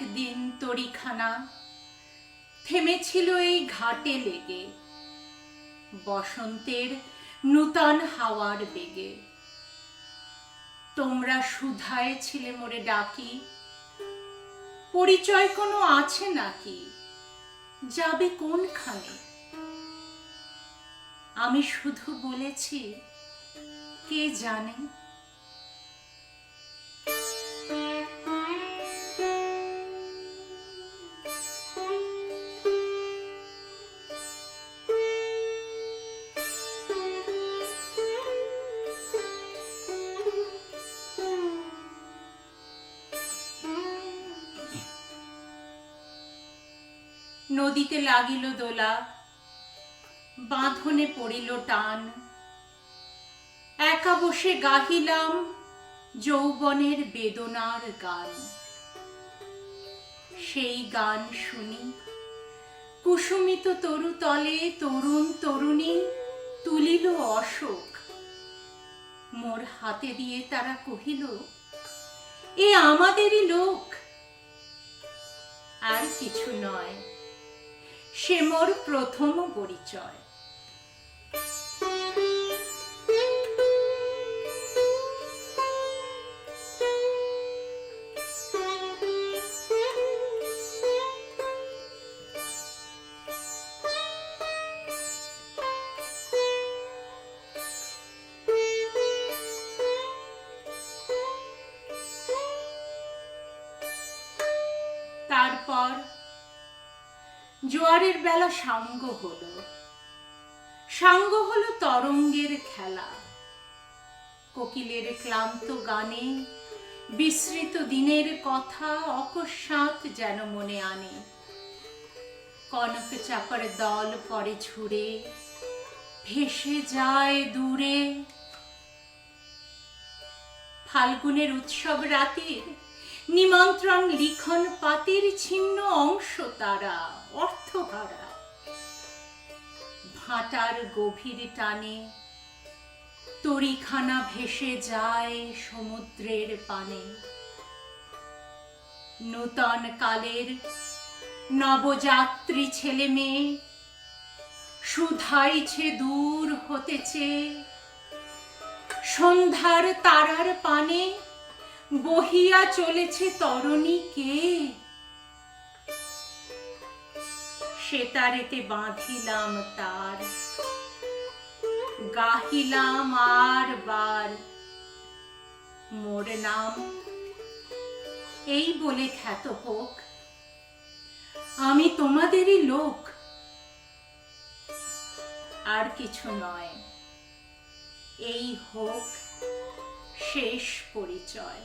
একদিন তরিখানা থেমেছিল এই ঘাটে লেগে, বসন্তের নূতন হাওয়ার বেগে। তোমরা সুধায় ছিলে মোরে ডাকি, পরিচয় কোনো আছে নাকি, যাবে কোনখানে? আমি শুধু বলেছি, কে জানে। নদীতে লাগিল দোলা, বাঁধনে পড়িল টান, একা বসে গাহিলাম যৌবনের বেদনার গান। সেই গান শুনি কুসুমিত তরুতলে তরুণ তরুণী তুলিল অশোক। মোর হাতে দিয়ে তারা কহিল, এ আমাদেরই লোক। আর কিছু নয়, সে মোর প্রথম পরিচয়। তারপর জোয়ারের বেলা সাঙ্গ হলো তরঙ্গের খেলা। কোকিলের ক্লান্ত গানে বিস্মৃত দিনের কথা অকস্মাৎ যেন মনে আনে। কনক চাপার দল পরে ঝুড়ে ভেসে যায় দূরে। ফাল্গুনের উৎসব রাতির নিমন্ত্রণ লিখন পাতির ছিন্ন অংশ তারা অর্থহারা। ভাটার গভীর টানে তরিখানা ভেসে যায় সমুদ্রের পানে। নূতন কালের নবযাত্রী ছেলে মেয়ে শুধাইছে দূর হতেছে। সন্ধ্যার তারার পানে বহিয়া চলেছে তরণী কে? সেতারেতে বাঁধিলাম তার, গাহিলাম আর বার মোর নাম। এই বলে খ্যাত হোক, আমি তোমাদেরই লোক। আর কিছু নয়, এই হোক শেষ পরিচয়।